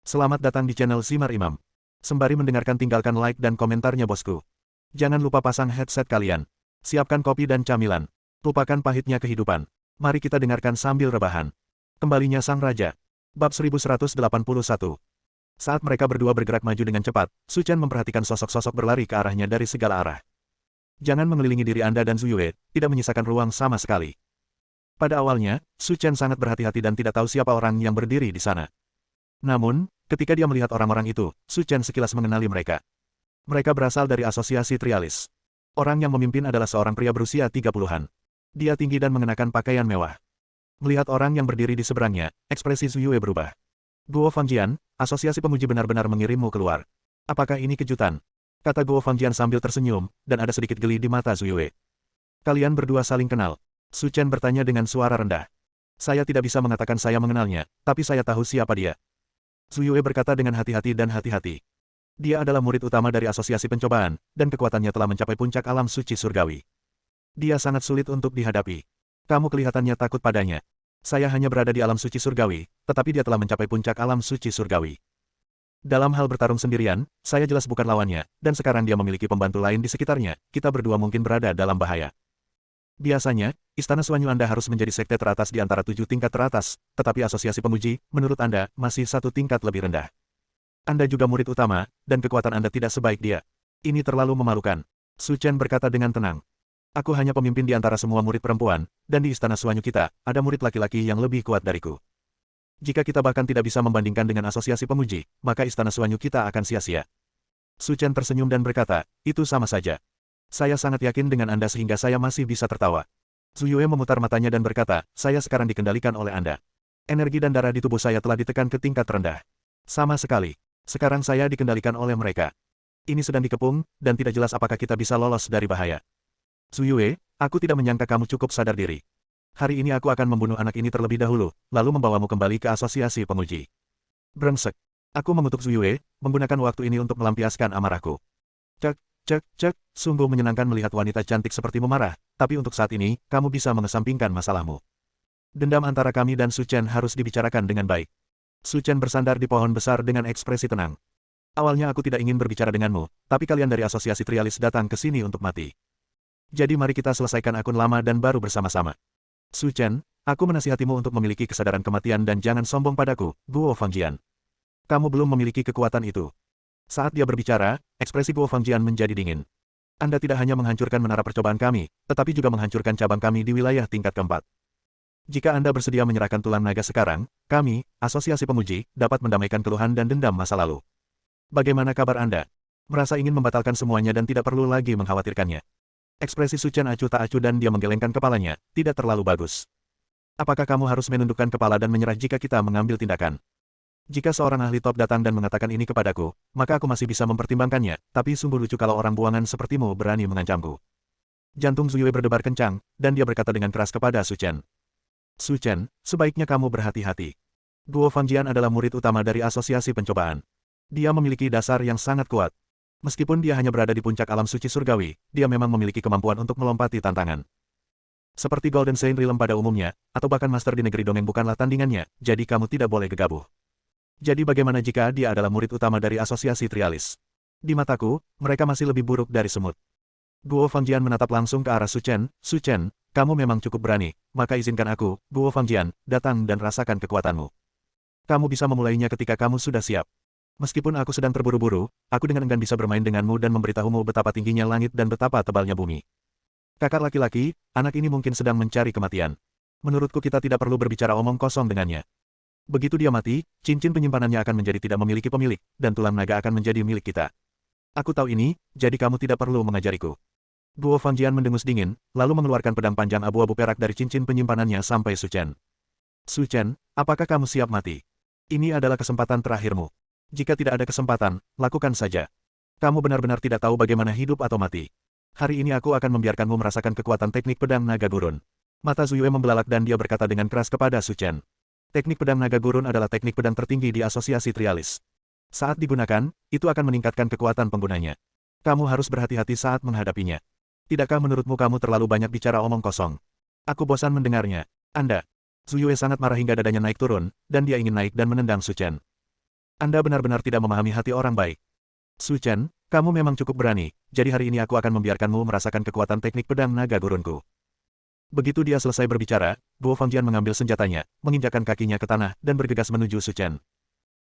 Selamat datang di channel Simar Imam. Sembari mendengarkan tinggalkan like dan komentarnya bosku. Jangan lupa pasang headset kalian. Siapkan kopi dan camilan. Lupakan pahitnya kehidupan. Mari kita dengarkan sambil rebahan. Kembalinya Sang Raja. Bab 1181. Saat mereka berdua bergerak maju dengan cepat, Su Chen memperhatikan sosok-sosok berlari ke arahnya dari segala arah. Jangan mengelilingi diri Anda dan Zhu Yue, tidak menyisakan ruang sama sekali. Pada awalnya, Su Chen sangat berhati-hati dan tidak tahu siapa orang yang berdiri di sana. Namun, ketika dia melihat orang-orang itu, Su Chen sekilas mengenali mereka. Mereka berasal dari Asosiasi Trialis. Orang yang memimpin adalah seorang pria berusia 30-an. Dia tinggi dan mengenakan pakaian mewah. Melihat orang yang berdiri di seberangnya, ekspresi Zhu Yue berubah. Guo Fangjian, Asosiasi Pemuji benar-benar mengirimmu keluar. Apakah ini kejutan? Kata Guo Fangjian sambil tersenyum, dan ada sedikit geli di mata Zhu Yue. Kalian berdua saling kenal. Su Chen bertanya dengan suara rendah. Saya tidak bisa mengatakan saya mengenalnya, tapi saya tahu siapa dia. Zhu Yue berkata dengan hati-hati dan hati-hati. Dia adalah murid utama dari Asosiasi Pencobaan, dan kekuatannya telah mencapai puncak alam suci surgawi. Dia sangat sulit untuk dihadapi. Kamu kelihatannya takut padanya. Saya hanya berada di alam suci surgawi, tetapi dia telah mencapai puncak alam suci surgawi. Dalam hal bertarung sendirian, saya jelas bukan lawannya, dan sekarang dia memiliki pembantu lain di sekitarnya, kita berdua mungkin berada dalam bahaya. Biasanya, Istana Suanyu Anda harus menjadi sekte teratas di antara 7 tingkat teratas, tetapi Asosiasi Pemuji, menurut Anda, masih 1 tingkat lebih rendah. Anda juga murid utama, dan kekuatan Anda tidak sebaik dia. Ini terlalu memalukan. Su Chen berkata dengan tenang. Aku hanya pemimpin di antara semua murid perempuan, dan di Istana Suanyu kita, ada murid laki-laki yang lebih kuat dariku. Jika kita bahkan tidak bisa membandingkan dengan Asosiasi Pemuji, maka Istana Suanyu kita akan sia-sia. Su Chen tersenyum dan berkata, itu sama saja. Saya sangat yakin dengan Anda sehingga saya masih bisa tertawa. Zhu Yue memutar matanya dan berkata, saya sekarang dikendalikan oleh Anda. Energi dan darah di tubuh saya telah ditekan ke tingkat rendah. Sama sekali. Sekarang saya dikendalikan oleh mereka. Ini sedang dikepung, dan tidak jelas apakah kita bisa lolos dari bahaya. Zhu Yue, aku tidak menyangka kamu cukup sadar diri. Hari ini aku akan membunuh anak ini terlebih dahulu, lalu membawamu kembali ke Asosiasi Pemuji. Brengsek. Aku mengutuk Zhu Yue, menggunakan waktu ini untuk melampiaskan amarahku. Cek, cek, cek, sungguh menyenangkan melihat wanita cantik sepertimu marah, tapi untuk saat ini, kamu bisa mengesampingkan masalahmu. Dendam antara kami dan Su Chen harus dibicarakan dengan baik. Su Chen bersandar di pohon besar dengan ekspresi tenang. Awalnya aku tidak ingin berbicara denganmu, tapi kalian dari Asosiasi Trialis datang ke sini untuk mati. Jadi mari kita selesaikan akun lama dan baru bersama-sama. Su Chen, aku menasihatimu untuk memiliki kesadaran kematian dan jangan sombong padaku, Guo Fangjian. Kamu belum memiliki kekuatan itu. Saat dia berbicara, ekspresi Guo Fangjian menjadi dingin. Anda tidak hanya menghancurkan menara percobaan kami, tetapi juga menghancurkan cabang kami di wilayah tingkat keempat. Jika Anda bersedia menyerahkan tulang naga sekarang, kami, Asosiasi Pemuji, dapat mendamaikan keluhan dan dendam masa lalu. Bagaimana kabar Anda? Merasa ingin membatalkan semuanya dan tidak perlu lagi mengkhawatirkannya. Ekspresi Su Chen acuh tak acuh dan dia menggelengkan kepalanya, tidak terlalu bagus. Apakah kamu harus menundukkan kepala dan menyerah jika kita mengambil tindakan? Jika seorang ahli top datang dan mengatakan ini kepadaku, maka aku masih bisa mempertimbangkannya, tapi sungguh lucu kalau orang buangan sepertimu berani mengancamku. Jantung Zhu Yue berdebar kencang, dan dia berkata dengan keras kepada Su Chen. Su Chen, sebaiknya kamu berhati-hati. Guo Fangjian adalah murid utama dari Asosiasi Pencobaan. Dia memiliki dasar yang sangat kuat. Meskipun dia hanya berada di puncak alam suci surgawi, dia memang memiliki kemampuan untuk melompati tantangan. Seperti Golden Saint Realm pada umumnya, atau bahkan Master di Negeri Dongeng bukanlah tandingannya, jadi kamu tidak boleh gegabah. Jadi bagaimana jika dia adalah murid utama dari Asosiasi Trialis? Di mataku, mereka masih lebih buruk dari semut. Guo Fangjian menatap langsung ke arah Su Chen, Su Chen, kamu memang cukup berani, maka izinkan aku, Guo Fangjian, datang dan rasakan kekuatanmu. Kamu bisa memulainya ketika kamu sudah siap. Meskipun aku sedang terburu-buru, aku dengan enggan bisa bermain denganmu dan memberitahumu betapa tingginya langit dan betapa tebalnya bumi. Kakak laki-laki, anak ini mungkin sedang mencari kematian. Menurutku kita tidak perlu berbicara omong kosong dengannya. Begitu dia mati, cincin penyimpanannya akan menjadi tidak memiliki pemilik, dan tulang naga akan menjadi milik kita. Aku tahu ini, jadi kamu tidak perlu mengajariku. Guo Fangjian mendengus dingin, lalu mengeluarkan pedang panjang abu-abu perak dari cincin penyimpanannya sampai Su Chen. Su Chen, apakah kamu siap mati? Ini adalah kesempatan terakhirmu. Jika tidak ada kesempatan, lakukan saja. Kamu benar-benar tidak tahu bagaimana hidup atau mati. Hari ini aku akan membiarkanmu merasakan kekuatan teknik pedang naga gurun. Mata Zhu Yue membelalak dan dia berkata dengan keras kepada Su Chen. Teknik pedang naga gurun adalah teknik pedang tertinggi di Asosiasi Trialis. Saat digunakan, itu akan meningkatkan kekuatan penggunanya. Kamu harus berhati-hati saat menghadapinya. Tidakkah menurutmu kamu terlalu banyak bicara omong kosong? Aku bosan mendengarnya. Anda. Zhu Yue sangat marah hingga dadanya naik turun, dan dia ingin naik dan menendang Su Chen. Anda benar-benar tidak memahami hati orang baik. Su Chen, kamu memang cukup berani, jadi hari ini aku akan membiarkanmu merasakan kekuatan teknik pedang naga gurunku. Begitu dia selesai berbicara, Guo Fangjian mengambil senjatanya, menginjakkan kakinya ke tanah, dan bergegas menuju Su Chen.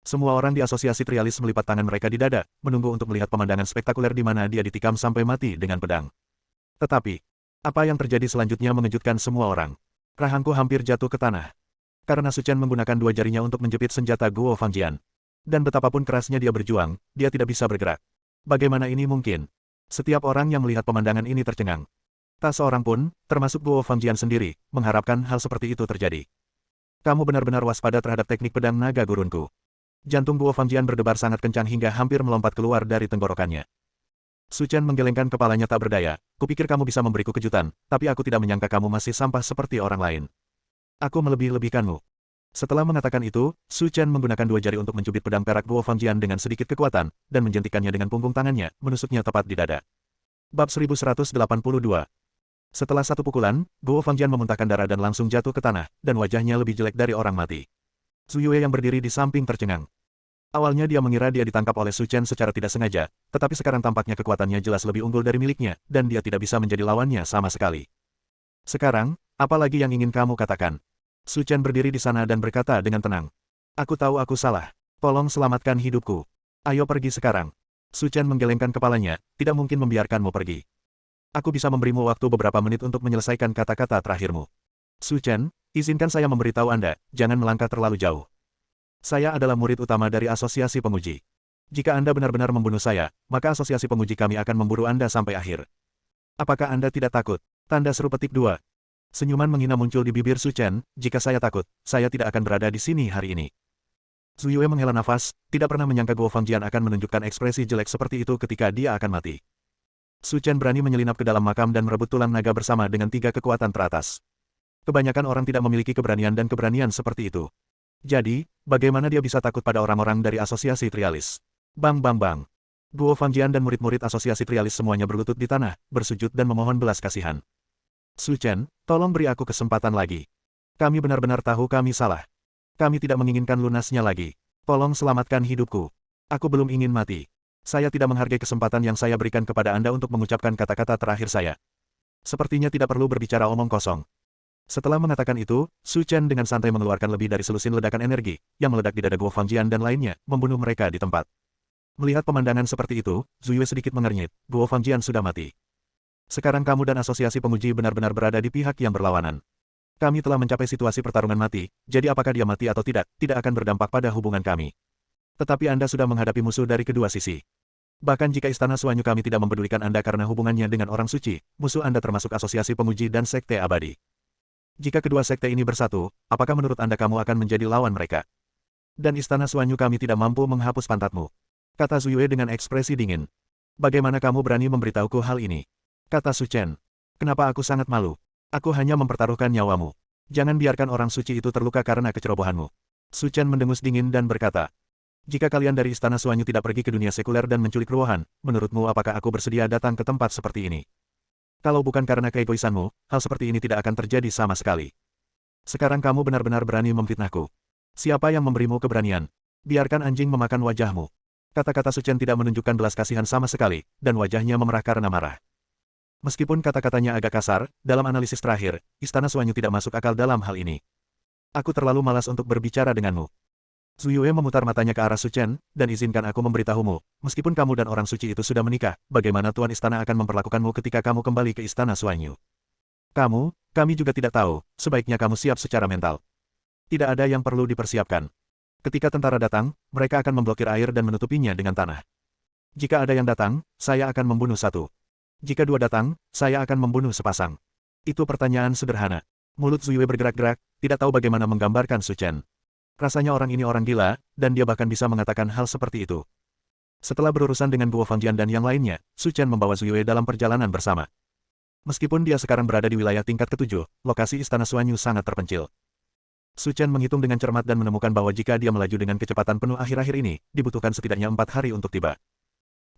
Semua orang di asosiasi Trialis melipat tangan mereka di dada, menunggu untuk melihat pemandangan spektakuler di mana dia ditikam sampai mati dengan pedang. Tetapi, apa yang terjadi selanjutnya mengejutkan semua orang. Rahangku hampir jatuh ke tanah. Karena Su Chen menggunakan dua jarinya untuk menjepit senjata Guo Fangjian. Dan betapapun kerasnya dia berjuang, dia tidak bisa bergerak. Bagaimana ini mungkin? Setiap orang yang melihat pemandangan ini tercengang. Tak seorang pun, termasuk Guo Fangjian sendiri, mengharapkan hal seperti itu terjadi. Kamu benar-benar waspada terhadap teknik pedang naga gurunku. Jantung Guo Fangjian berdebar sangat kencang hingga hampir melompat keluar dari tenggorokannya. Su Chen menggelengkan kepalanya tak berdaya. Kupikir kamu bisa memberiku kejutan, tapi aku tidak menyangka kamu masih sampah seperti orang lain. Aku melebih-lebihkanmu. Setelah mengatakan itu, Su Chen menggunakan dua jari untuk mencubit pedang perak Guo Fangjian dengan sedikit kekuatan, dan menjentikannya dengan punggung tangannya, menusuknya tepat di dada. Bab 1182. Setelah satu pukulan, Guo Fangjian memuntahkan darah dan langsung jatuh ke tanah, dan wajahnya lebih jelek dari orang mati. Su Yue yang berdiri di samping tercengang. Awalnya dia mengira dia ditangkap oleh Su Chen secara tidak sengaja, tetapi sekarang tampaknya kekuatannya jelas lebih unggul dari miliknya, dan dia tidak bisa menjadi lawannya sama sekali. Sekarang, apa lagi yang ingin kamu katakan? Su Chen berdiri di sana dan berkata dengan tenang. Aku tahu aku salah. Tolong selamatkan hidupku. Ayo pergi sekarang. Su Chen menggelengkan kepalanya, tidak mungkin membiarkanmu pergi. Aku bisa memberimu waktu beberapa menit untuk menyelesaikan kata-kata terakhirmu. Su Chen, izinkan saya memberitahu Anda, jangan melangkah terlalu jauh. Saya adalah murid utama dari Asosiasi Penguji. Jika Anda benar-benar membunuh saya, maka Asosiasi Penguji kami akan memburu Anda sampai akhir. Apakah Anda tidak takut? Tanda seru petik 2. Senyuman menghina muncul di bibir Su Chen, jika saya takut, saya tidak akan berada di sini hari ini. Su Yue menghela nafas, tidak pernah menyangka Guo Fangjian akan menunjukkan ekspresi jelek seperti itu ketika dia akan mati. Su Chen berani menyelinap ke dalam makam dan merebut tulang naga bersama dengan 3 kekuatan teratas. Kebanyakan orang tidak memiliki keberanian dan keberanian seperti itu. Jadi, bagaimana dia bisa takut pada orang-orang dari Asosiasi Trialis? Bang bang bang. Guo Fangjian dan murid-murid Asosiasi Trialis semuanya berlutut di tanah, bersujud dan memohon belas kasihan. Su Chen, tolong beri aku kesempatan lagi. Kami benar-benar tahu kami salah. Kami tidak menginginkan lunasnya lagi. Tolong selamatkan hidupku. Aku belum ingin mati. Saya tidak menghargai kesempatan yang saya berikan kepada Anda untuk mengucapkan kata-kata terakhir saya. Sepertinya tidak perlu berbicara omong kosong. Setelah mengatakan itu, Su Chen dengan santai mengeluarkan lebih dari selusin ledakan energi, yang meledak di dada Guo Fangjian dan lainnya, membunuh mereka di tempat. Melihat pemandangan seperti itu, Su Yue sedikit mengernyit, Guo Fangjian sudah mati. Sekarang kamu dan Asosiasi Penguji benar-benar berada di pihak yang berlawanan. Kami telah mencapai situasi pertarungan mati, jadi apakah dia mati atau tidak akan berdampak pada hubungan kami. Tetapi Anda sudah menghadapi musuh dari kedua sisi. Bahkan jika Istana Suanyu kami tidak mempedulikan Anda karena hubungannya dengan orang suci, musuh Anda termasuk Asosiasi Penguji dan Sekte Abadi. Jika kedua sekte ini bersatu, apakah menurut Anda kamu akan menjadi lawan mereka? Dan Istana Suanyu kami tidak mampu menghapus pantatmu. Kata Su Yue dengan ekspresi dingin. Bagaimana kamu berani memberitahuku hal ini? Kata Su Chen. Kenapa aku sangat malu? Aku hanya mempertaruhkan nyawamu. Jangan biarkan orang suci itu terluka karena kecerobohanmu. Su Chen mendengus dingin dan berkata. Jika kalian dari Istana Suanyu tidak pergi ke dunia sekuler dan menculik ruahan, menurutmu apakah aku bersedia datang ke tempat seperti ini? Kalau bukan karena keegoisanmu, hal seperti ini tidak akan terjadi sama sekali. Sekarang kamu benar-benar berani memfitnahku. Siapa yang memberimu keberanian? Biarkan anjing memakan wajahmu. Kata-kata Su Chen tidak menunjukkan belas kasihan sama sekali, dan wajahnya memerah karena marah. Meskipun kata-katanya agak kasar, dalam analisis terakhir, Istana Suanyu tidak masuk akal dalam hal ini. Aku terlalu malas untuk berbicara denganmu. Su Yue memutar matanya ke arah Su Chen, dan izinkan aku memberitahumu, meskipun kamu dan orang suci itu sudah menikah, bagaimana Tuan Istana akan memperlakukanmu ketika kamu kembali ke Istana Suanyu. Kami juga tidak tahu, sebaiknya kamu siap secara mental. Tidak ada yang perlu dipersiapkan. Ketika tentara datang, mereka akan memblokir air dan menutupinya dengan tanah. Jika ada yang datang, saya akan membunuh satu. Jika dua datang, saya akan membunuh sepasang. Itu pertanyaan sederhana. Mulut Su Yue bergerak-gerak, tidak tahu bagaimana menggambarkan Su Chen. Rasanya orang ini orang gila, dan dia bahkan bisa mengatakan hal seperti itu. Setelah berurusan dengan Guo Fangjian dan yang lainnya, Su Chen membawa Su Yue dalam perjalanan bersama. Meskipun dia sekarang berada di wilayah tingkat ke-7, lokasi Istana Suanyu sangat terpencil. Su Chen menghitung dengan cermat dan menemukan bahwa jika dia melaju dengan kecepatan penuh akhir-akhir ini, dibutuhkan setidaknya 4 hari untuk tiba.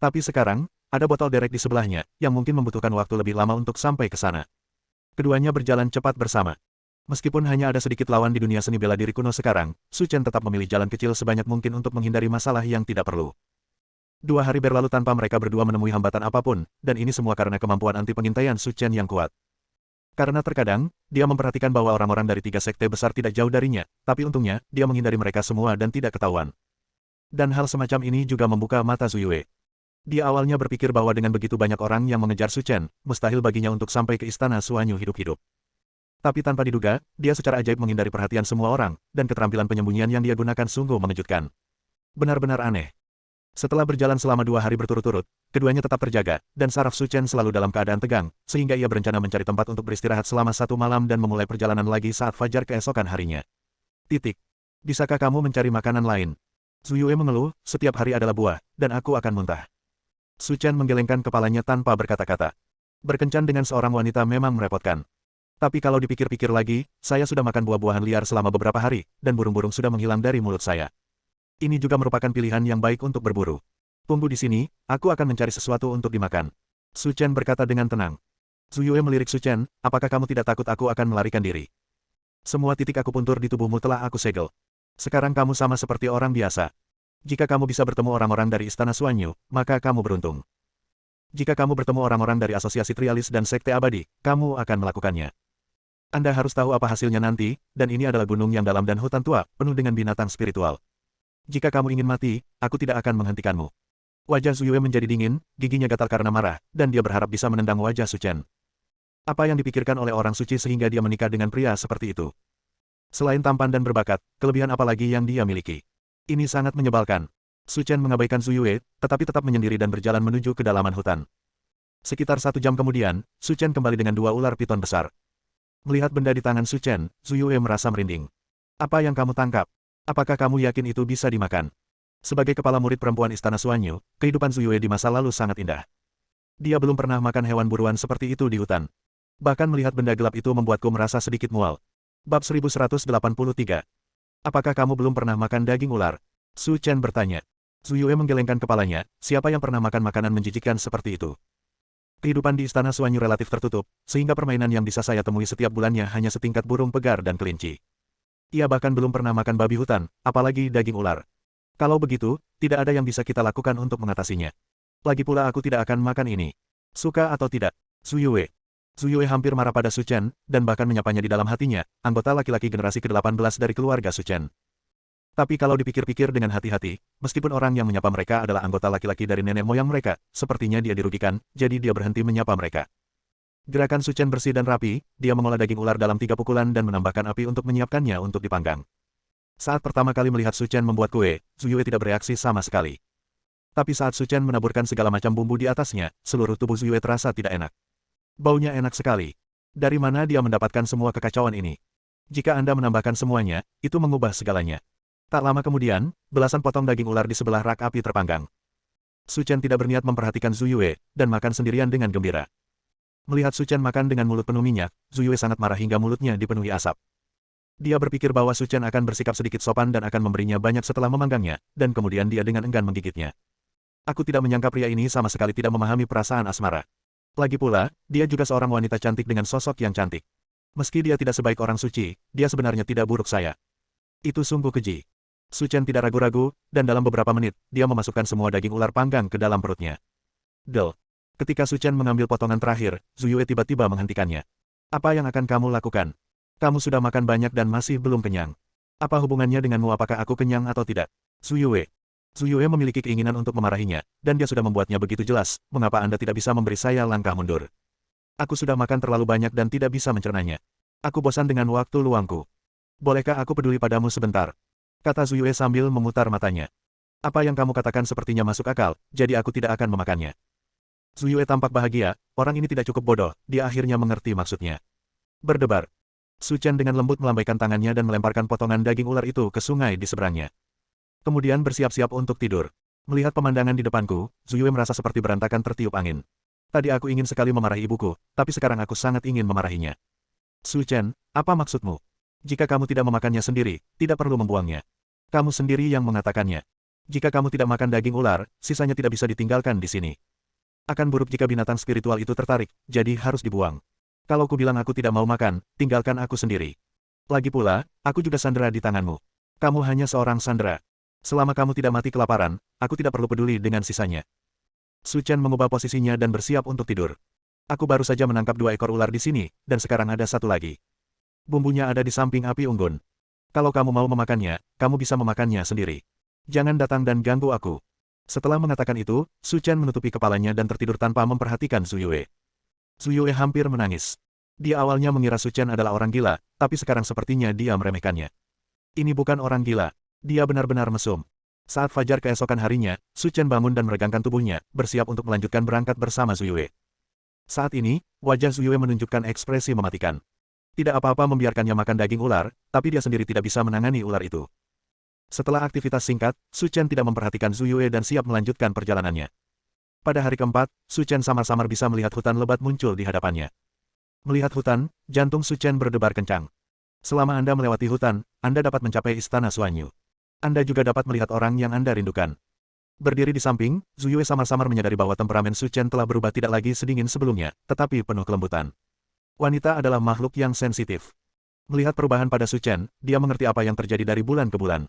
Tapi sekarang, ada botol derek di sebelahnya, yang mungkin membutuhkan waktu lebih lama untuk sampai ke sana. Keduanya berjalan cepat bersama. Meskipun hanya ada sedikit lawan di dunia seni bela diri kuno sekarang, Su Chen tetap memilih jalan kecil sebanyak mungkin untuk menghindari masalah yang tidak perlu. 2 hari berlalu tanpa mereka berdua menemui hambatan apapun, dan ini semua karena kemampuan anti pengintaian Su Chen yang kuat. Karena terkadang, dia memperhatikan bahwa orang-orang dari 3 sekte besar tidak jauh darinya, tapi untungnya, dia menghindari mereka semua dan tidak ketahuan. Dan hal semacam ini juga membuka mata Zhu Yue. Dia awalnya berpikir bahwa dengan begitu banyak orang yang mengejar Su Chen, mustahil baginya untuk sampai ke istana Suanyu hidup-hidup. Tapi tanpa diduga, dia secara ajaib menghindari perhatian semua orang, dan keterampilan penyembunyian yang dia gunakan sungguh mengejutkan. Benar-benar aneh. Setelah berjalan selama 2 hari berturut-turut, keduanya tetap terjaga, dan saraf Su Chen selalu dalam keadaan tegang, sehingga ia berencana mencari tempat untuk beristirahat selama 1 malam dan memulai perjalanan lagi saat fajar keesokan harinya. Bisakah kamu mencari makanan lain? Zhu Yue mengeluh, setiap hari adalah buah, dan aku akan muntah. Su Chen menggelengkan kepalanya tanpa berkata-kata. Berkencan dengan seorang wanita memang merepotkan. Tapi kalau dipikir-pikir lagi, saya sudah makan buah-buahan liar selama beberapa hari, dan burung-burung sudah menghilang dari mulut saya. Ini juga merupakan pilihan yang baik untuk berburu. Tunggu di sini, aku akan mencari sesuatu untuk dimakan. Su Chen berkata dengan tenang. Zhu Yue melirik Su Chen, apakah kamu tidak takut aku akan melarikan diri? Semua titik akupuntur di tubuhmu telah aku segel. Sekarang kamu sama seperti orang biasa. Jika kamu bisa bertemu orang-orang dari Istana Suanyu, maka kamu beruntung. Jika kamu bertemu orang-orang dari Asosiasi Trialis dan Sekte Abadi, kamu akan melakukannya. Anda harus tahu apa hasilnya nanti, dan ini adalah gunung yang dalam dan hutan tua, penuh dengan binatang spiritual. Jika kamu ingin mati, aku tidak akan menghentikanmu. Wajah Zhu Yue menjadi dingin, giginya gatal karena marah, dan dia berharap bisa menendang wajah Su Chen. Apa yang dipikirkan oleh orang suci sehingga dia menikah dengan pria seperti itu? Selain tampan dan berbakat, kelebihan apa lagi yang dia miliki? Ini sangat menyebalkan. Su Chen mengabaikan Zhu Yue, tetapi tetap menyendiri dan berjalan menuju ke dalaman hutan. Sekitar 1 jam kemudian, Su Chen kembali dengan 2 ular piton besar. Melihat benda di tangan Su Chen, Zhu Yue merasa merinding. Apa yang kamu tangkap? Apakah kamu yakin itu bisa dimakan? Sebagai kepala murid perempuan Istana Suanyu, kehidupan Zhu Yue di masa lalu sangat indah. Dia belum pernah makan hewan buruan seperti itu di hutan. Bahkan melihat benda gelap itu membuatku merasa sedikit mual. Bab 1183. Apakah kamu belum pernah makan daging ular? Su Chen bertanya. Zhu Yue menggelengkan kepalanya, siapa yang pernah makan makanan menjijikkan seperti itu? Kehidupan di Istana Suanyu relatif tertutup, sehingga permainan yang bisa saya temui setiap bulannya hanya setingkat burung pegar dan kelinci. Ia bahkan belum pernah makan babi hutan, apalagi daging ular. Kalau begitu, tidak ada yang bisa kita lakukan untuk mengatasinya. Lagi pula aku tidak akan makan ini. Suka atau tidak? Zhu Yue. Zhu Yue hampir marah pada Su Chen, dan bahkan menyapanya di dalam hatinya, anggota laki-laki generasi ke-18 dari keluarga Su Chen. Tapi kalau dipikir-pikir dengan hati-hati, meskipun orang yang menyapa mereka adalah anggota laki-laki dari nenek moyang mereka, sepertinya dia dirugikan, jadi dia berhenti menyapa mereka. Gerakan Su Chen bersih dan rapi, dia mengolah daging ular dalam 3 pukulan dan menambahkan api untuk menyiapkannya untuk dipanggang. Saat pertama kali melihat Su Chen membuat kue, Zhu Yue tidak bereaksi sama sekali. Tapi saat Su Chen menaburkan segala macam bumbu di atasnya, seluruh tubuh Zhu Yue terasa tidak enak. Baunya enak sekali. Dari mana dia mendapatkan semua kekacauan ini? Jika Anda menambahkan semuanya, itu mengubah segalanya. Tak lama kemudian, belasan potong daging ular di sebelah rak api terpanggang. Su Chen tidak berniat memperhatikan Zhu Yue, dan makan sendirian dengan gembira. Melihat Su Chen makan dengan mulut penuh minyak, Zhu Yue sangat marah hingga mulutnya dipenuhi asap. Dia berpikir bahwa Su Chen akan bersikap sedikit sopan dan akan memberinya banyak setelah memanggangnya, dan kemudian dia dengan enggan menggigitnya. Aku tidak menyangka pria ini sama sekali tidak memahami perasaan asmara. Lagi pula, dia juga seorang wanita cantik dengan sosok yang cantik. Meski dia tidak sebaik orang suci, dia sebenarnya tidak buruk saya. Itu sungguh keji. Su Chen tidak ragu-ragu, dan dalam beberapa menit, dia memasukkan semua daging ular panggang ke dalam perutnya. Del. Ketika Su Chen mengambil potongan terakhir, Zhu Yue tiba-tiba menghentikannya. Apa yang akan kamu lakukan? Kamu sudah makan banyak dan masih belum kenyang. Apa hubungannya denganmu, apakah aku kenyang atau tidak? Zhu Yue. Zhu Yue memiliki keinginan untuk memarahinya, dan dia sudah membuatnya begitu jelas, mengapa Anda tidak bisa memberi saya langkah mundur? Aku sudah makan terlalu banyak dan tidak bisa mencernanya. Aku bosan dengan waktu luangku. Bolehkah aku peduli padamu sebentar? Kata Zhu Yue sambil memutar matanya. Apa yang kamu katakan sepertinya masuk akal, jadi aku tidak akan memakannya. Zhu Yue tampak bahagia, orang ini tidak cukup bodoh, dia akhirnya mengerti maksudnya. Berdebar. Su Chen dengan lembut melambaikan tangannya dan melemparkan potongan daging ular itu ke sungai di seberangnya. Kemudian bersiap-siap untuk tidur. Melihat pemandangan di depanku, Zhu Yue merasa seperti berantakan tertiup angin. Tadi aku ingin sekali memarahi ibuku, tapi sekarang aku sangat ingin memarahinya. Su Chen, apa maksudmu? Jika kamu tidak memakannya sendiri, tidak perlu membuangnya. Kamu sendiri yang mengatakannya. Jika kamu tidak makan daging ular, sisanya tidak bisa ditinggalkan di sini. Akan buruk jika binatang spiritual itu tertarik, jadi harus dibuang. Kalau ku bilang aku tidak mau makan, tinggalkan aku sendiri. Lagi pula, aku juga sandera di tanganmu. Kamu hanya seorang sandera. Selama kamu tidak mati kelaparan, aku tidak perlu peduli dengan sisanya. Su Chen mengubah posisinya dan bersiap untuk tidur. Aku baru saja menangkap 2 ekor ular di sini, dan sekarang ada satu lagi. Bumbunya ada di samping api unggun. Kalau kamu mau memakannya, kamu bisa memakannya sendiri. Jangan datang dan ganggu aku. Setelah mengatakan itu, Su Chen menutupi kepalanya dan tertidur tanpa memperhatikan Su Yue. Su Yue hampir menangis. Dia awalnya mengira Su Chen adalah orang gila, tapi sekarang sepertinya dia meremehkannya. Ini bukan orang gila. Dia benar-benar mesum. Saat fajar keesokan harinya, Su Chen bangun dan meregangkan tubuhnya, bersiap untuk melanjutkan berangkat bersama Su Yue. Saat ini, wajah Su Yue menunjukkan ekspresi mematikan. Tidak apa-apa membiarkannya makan daging ular, tapi dia sendiri tidak bisa menangani ular itu. Setelah aktivitas singkat, Su Chen tidak memperhatikan Su Yue dan siap melanjutkan perjalanannya. Pada hari keempat, Su Chen samar-samar bisa melihat hutan lebat muncul di hadapannya. Melihat hutan, jantung Su Chen berdebar kencang. Selama Anda melewati hutan, Anda dapat mencapai Istana Suanyu. Anda juga dapat melihat orang yang Anda rindukan. Berdiri di samping, Su Yue samar-samar menyadari bahwa temperamen Su Chen telah berubah tidak lagi sedingin sebelumnya, tetapi penuh kelembutan. Wanita adalah makhluk yang sensitif. Melihat perubahan pada Su Chen, dia mengerti apa yang terjadi dari bulan ke bulan.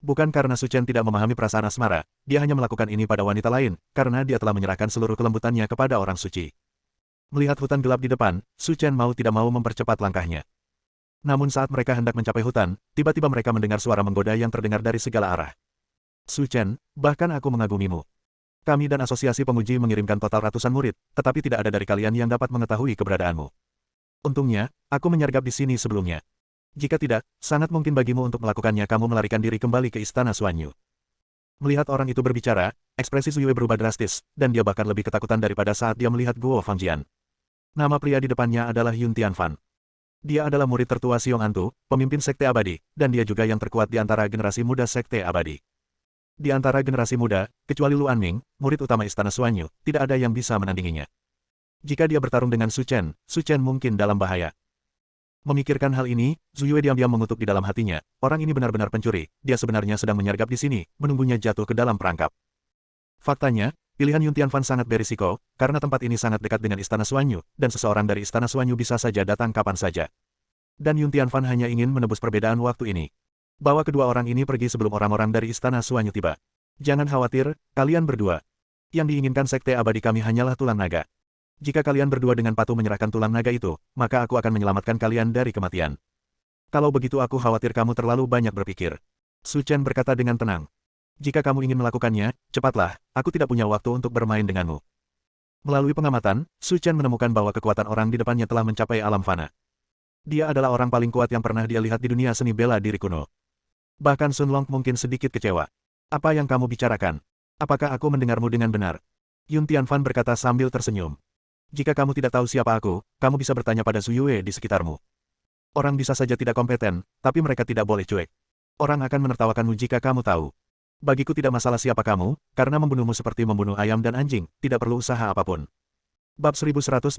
Bukan karena Su Chen tidak memahami perasaan asmara, dia hanya melakukan ini pada wanita lain, karena dia telah menyerahkan seluruh kelembutannya kepada orang suci. Melihat hutan gelap di depan, Su Chen mau tidak mau mempercepat langkahnya. Namun saat mereka hendak mencapai hutan, tiba-tiba mereka mendengar suara menggoda yang terdengar dari segala arah. Su Chen, bahkan aku mengagumimu. Kami dan asosiasi penguji mengirimkan total ratusan murid, tetapi tidak ada dari kalian yang dapat mengetahui keberadaanmu. Untungnya, aku menyergap di sini sebelumnya. Jika tidak, sangat mungkin bagimu untuk melakukannya kamu melarikan diri kembali ke Istana Suanyu. Melihat orang itu berbicara, ekspresi Su Yue berubah drastis, dan dia bahkan lebih ketakutan daripada saat dia melihat Guo Fangjian. Nama pria di depannya adalah Yun Tianfan. Dia adalah murid tertua Xiong Antu, pemimpin Sekte Abadi, dan dia juga yang terkuat di antara generasi muda Sekte Abadi. Di antara generasi muda, kecuali Lu Anming, murid utama Istana Suanyu, tidak ada yang bisa menandinginya. Jika dia bertarung dengan Su Chen mungkin dalam bahaya. Memikirkan hal ini, Su Yue diam-diam mengutuk di dalam hatinya, orang ini benar-benar pencuri, dia sebenarnya sedang menyergap di sini, menunggunya jatuh ke dalam perangkap. Faktanya, pilihan Yun Tianfan sangat berisiko, karena tempat ini sangat dekat dengan Istana Suanyu, dan seseorang dari Istana Suanyu bisa saja datang kapan saja. Dan Yun Tianfan hanya ingin menebus perbedaan waktu ini. Bawa kedua orang ini pergi sebelum orang-orang dari Istana Suanyu tiba. Jangan khawatir, kalian berdua. Yang diinginkan Sekte Abadi kami hanyalah tulang naga. Jika kalian berdua dengan patuh menyerahkan tulang naga itu, maka aku akan menyelamatkan kalian dari kematian. Kalau begitu aku khawatir kamu terlalu banyak berpikir. Su Chen berkata dengan tenang. Jika kamu ingin melakukannya, cepatlah, aku tidak punya waktu untuk bermain denganmu. Melalui pengamatan, Su Chen menemukan bahwa kekuatan orang di depannya telah mencapai alam fana. Dia adalah orang paling kuat yang pernah dia lihat di dunia seni bela diri kuno. Bahkan Sun Long mungkin sedikit kecewa. Apa yang kamu bicarakan? Apakah aku mendengarmu dengan benar? Yun Tianfan berkata sambil tersenyum. Jika kamu tidak tahu siapa aku, kamu bisa bertanya pada Su Yue di sekitarmu. Orang bisa saja tidak kompeten, tapi mereka tidak boleh cuek. Orang akan menertawakanmu jika kamu tahu. Bagiku tidak masalah siapa kamu, karena membunuhmu seperti membunuh ayam dan anjing, tidak perlu usaha apapun. Bab 1184.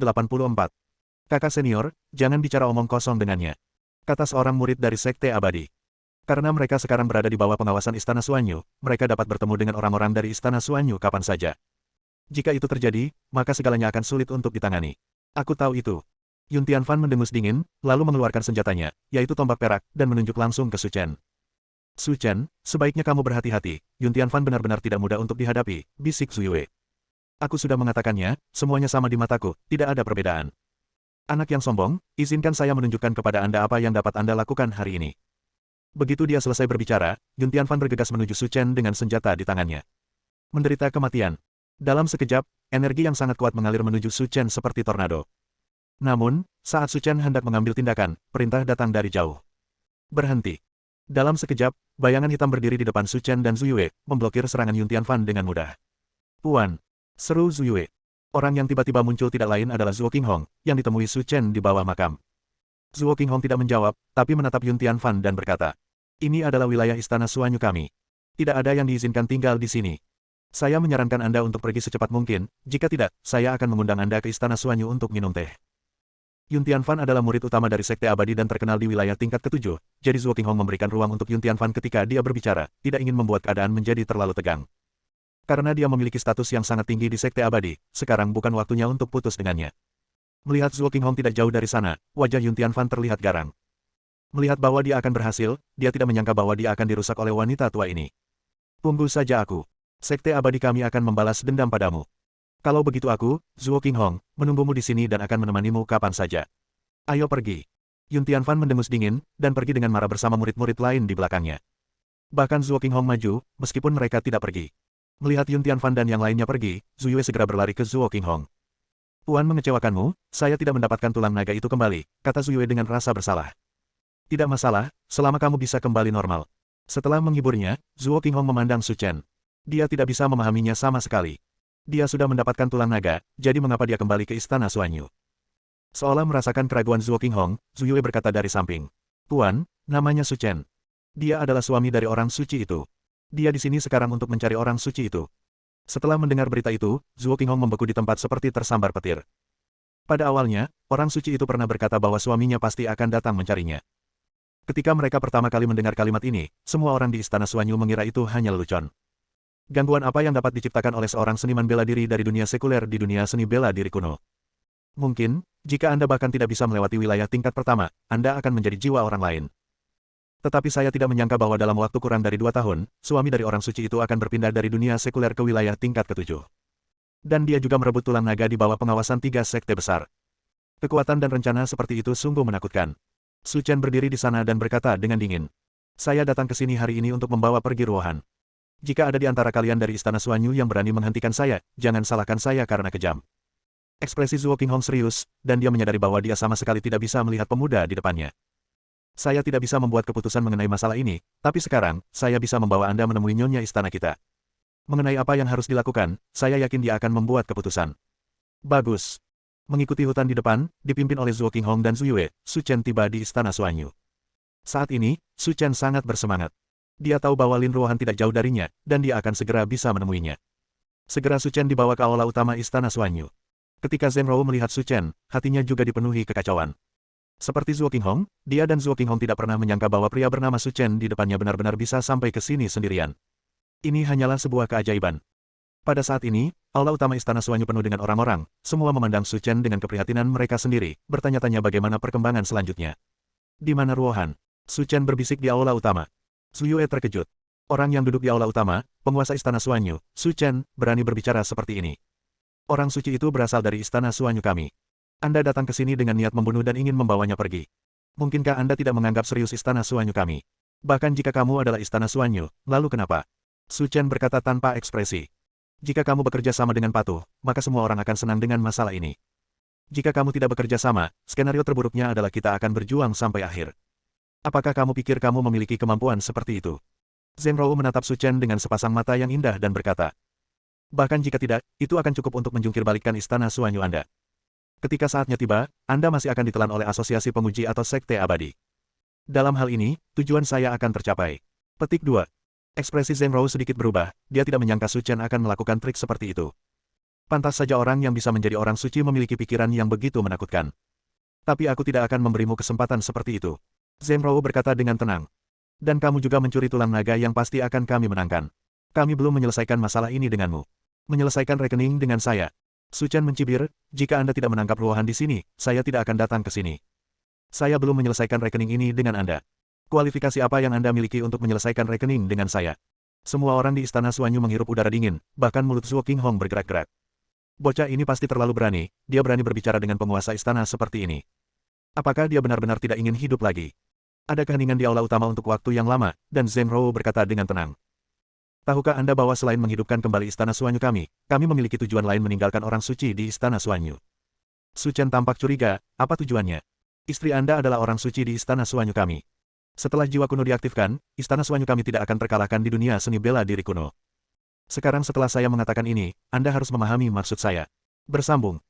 Kakak senior, jangan bicara omong kosong dengannya. Kata seorang murid dari Sekte Abadi. Karena mereka sekarang berada di bawah pengawasan Istana Suanyu, mereka dapat bertemu dengan orang-orang dari Istana Suanyu kapan saja. Jika itu terjadi, maka segalanya akan sulit untuk ditangani. Aku tahu itu. Yun Tianfan mendengus dingin, lalu mengeluarkan senjatanya, yaitu tombak perak, dan menunjuk langsung ke Su Chen. Su Chen, sebaiknya kamu berhati-hati, Yun Tianfan benar-benar tidak mudah untuk dihadapi, bisik Su Yue. Aku sudah mengatakannya, semuanya sama di mataku, tidak ada perbedaan. Anak yang sombong, izinkan saya menunjukkan kepada Anda apa yang dapat Anda lakukan hari ini. Begitu dia selesai berbicara, Yun Tianfan bergegas menuju Su Chen dengan senjata di tangannya. Menderita kematian. Dalam sekejap, energi yang sangat kuat mengalir menuju Su Chen seperti tornado. Namun, saat Su Chen hendak mengambil tindakan, perintah datang dari jauh. Berhenti. Dalam sekejap, bayangan hitam berdiri di depan Su Chen dan Su Yue, memblokir serangan Yun Tianfan dengan mudah. Puan, seru Su Yue. Orang yang tiba-tiba muncul tidak lain adalah Zuo Qinghong, yang ditemui Su Chen di bawah makam. Zuo Qinghong tidak menjawab, tapi menatap Yun Tianfan dan berkata, ini adalah wilayah Istana Suanyu kami. Tidak ada yang diizinkan tinggal di sini. Saya menyarankan Anda untuk pergi secepat mungkin, jika tidak, saya akan mengundang Anda ke Istana Suanyu untuk minum teh. Yun Tianfan adalah murid utama dari Sekte Abadi dan terkenal di wilayah tingkat ke-7, jadi Zuo Qinghong memberikan ruang untuk Yun Tianfan ketika dia berbicara, tidak ingin membuat keadaan menjadi terlalu tegang. Karena dia memiliki status yang sangat tinggi di Sekte Abadi, sekarang bukan waktunya untuk putus dengannya. Melihat Zuo Qinghong tidak jauh dari sana, wajah Yun Tianfan terlihat garang. Melihat bahwa dia akan berhasil, dia tidak menyangka bahwa dia akan dirusak oleh wanita tua ini. Tunggu saja aku. Sekte abadi kami akan membalas dendam padamu. Kalau begitu aku, Zuo Qinghong, menunggumu di sini dan akan menemanimu kapan saja. Ayo pergi. Yun Tianfan mendengus dingin, dan pergi dengan marah bersama murid-murid lain di belakangnya. Bahkan Zuo Qinghong maju, meskipun mereka tidak pergi. Melihat Yun Tianfan dan yang lainnya pergi, Zhu Yue segera berlari ke Zuo Qinghong. Tuan mengecewakanmu, saya tidak mendapatkan tulang naga itu kembali, kata Zhu Yue dengan rasa bersalah. Tidak masalah, selama kamu bisa kembali normal. Setelah menghiburnya, Zuo Qinghong memandang Su Chen. Dia tidak bisa memahaminya sama sekali. Dia sudah mendapatkan tulang naga, jadi mengapa dia kembali ke istana Suanyu? Seolah merasakan keraguan Zuo Qinghong, Zhu Yue berkata dari samping. Tuan, namanya Su Chen. Dia adalah suami dari orang suci itu. Dia di sini sekarang untuk mencari orang suci itu. Setelah mendengar berita itu, Zuo Qinghong membeku di tempat seperti tersambar petir. Pada awalnya, orang suci itu pernah berkata bahwa suaminya pasti akan datang mencarinya. Ketika mereka pertama kali mendengar kalimat ini, semua orang di istana Suanyu mengira itu hanya lelucon. Gangguan apa yang dapat diciptakan oleh seorang seniman bela diri dari dunia sekuler di dunia seni bela diri kuno? Mungkin, jika Anda bahkan tidak bisa melewati wilayah tingkat pertama, Anda akan menjadi jiwa orang lain. Tetapi saya tidak menyangka bahwa dalam waktu kurang dari 2 tahun, suami dari orang suci itu akan berpindah dari dunia sekuler ke wilayah tingkat ke-7. Dan dia juga merebut tulang naga di bawah pengawasan 3 sekte besar. Kekuatan dan rencana seperti itu sungguh menakutkan. Su Chen berdiri di sana dan berkata dengan dingin. Saya datang ke sini hari ini untuk membawa pergi Ruohan. Jika ada di antara kalian dari istana Suanyu yang berani menghentikan saya, jangan salahkan saya karena kejam. Ekspresi Zuo Qinghong serius, dan dia menyadari bahwa dia sama sekali tidak bisa melihat pemuda di depannya. Saya tidak bisa membuat keputusan mengenai masalah ini, tapi sekarang, saya bisa membawa Anda menemui nyonya istana kita. Mengenai apa yang harus dilakukan, saya yakin dia akan membuat keputusan. Bagus. Mengikuti hutan di depan, dipimpin oleh Zuo Qinghong dan Zhu Yue, Su Chen tiba di istana Suanyu. Saat ini, Su Chen sangat bersemangat. Dia tahu bahwa Lin Ruohan tidak jauh darinya, dan dia akan segera bisa menemuinya. Segera Su Chen dibawa ke aula utama istana Suanyu. Ketika Zheng Rou melihat Su Chen, hatinya juga dipenuhi kekacauan. Seperti Zuo Qinghong, dia dan Zuo Qinghong tidak pernah menyangka bahwa pria bernama Su Chen di depannya benar-benar bisa sampai ke sini sendirian. Ini hanyalah sebuah keajaiban. Pada saat ini, aula utama istana Suanyu penuh dengan orang-orang, semua memandang Su Chen dengan keprihatinan mereka sendiri, bertanya-tanya bagaimana perkembangan selanjutnya. Di mana Ruohan? Su Chen berbisik di aula utama. Zhu Yue terkejut. Orang yang duduk di aula utama, penguasa istana Suanyu, Su Chen, berani berbicara seperti ini. Orang suci itu berasal dari istana Suanyu kami. Anda datang ke sini dengan niat membunuh dan ingin membawanya pergi. Mungkinkah Anda tidak menganggap serius istana Suanyu kami? Bahkan jika kamu adalah istana Suanyu, lalu kenapa? Su Chen berkata tanpa ekspresi. Jika kamu bekerja sama dengan patuh, maka semua orang akan senang dengan masalah ini. Jika kamu tidak bekerja sama, skenario terburuknya adalah kita akan berjuang sampai akhir. Apakah kamu pikir kamu memiliki kemampuan seperti itu? Zheng Rou menatap Su Chen dengan sepasang mata yang indah dan berkata. Bahkan jika tidak, itu akan cukup untuk menjungkirbalikkan istana Suanyu Anda. Ketika saatnya tiba, Anda masih akan ditelan oleh asosiasi penguji atau sekte abadi. Dalam hal ini, tujuan saya akan tercapai. Petik 2. Ekspresi Zheng Rou sedikit berubah, dia tidak menyangka Su Chen akan melakukan trik seperti itu. Pantas saja orang yang bisa menjadi orang suci memiliki pikiran yang begitu menakutkan. Tapi aku tidak akan memberimu kesempatan seperti itu. Zheng Rou berkata dengan tenang. Dan kamu juga mencuri tulang naga yang pasti akan kami menangkan. Kami belum menyelesaikan masalah ini denganmu. Menyelesaikan rekening dengan saya. Su Chen mencibir, jika Anda tidak menangkap Ruohan di sini, saya tidak akan datang ke sini. Saya belum menyelesaikan rekening ini dengan Anda. Kualifikasi apa yang Anda miliki untuk menyelesaikan rekening dengan saya? Semua orang di istana Suanyu menghirup udara dingin, bahkan mulut Zuo Qinghong bergerak-gerak. Bocah ini pasti terlalu berani, dia berani berbicara dengan penguasa istana seperti ini. Apakah dia benar-benar tidak ingin hidup lagi? Ada keheningan di aula utama untuk waktu yang lama, dan Zheng Rou berkata dengan tenang. Tahukah Anda bahwa selain menghidupkan kembali istana Suanyu kami memiliki tujuan lain meninggalkan orang suci di istana Suanyu? Su Chen tampak curiga, apa tujuannya? Istri Anda adalah orang suci di istana Suanyu kami. Setelah jiwa kuno diaktifkan, istana Suanyu kami tidak akan terkalahkan di dunia seni bela diri kuno. Sekarang setelah saya mengatakan ini, Anda harus memahami maksud saya. Bersambung.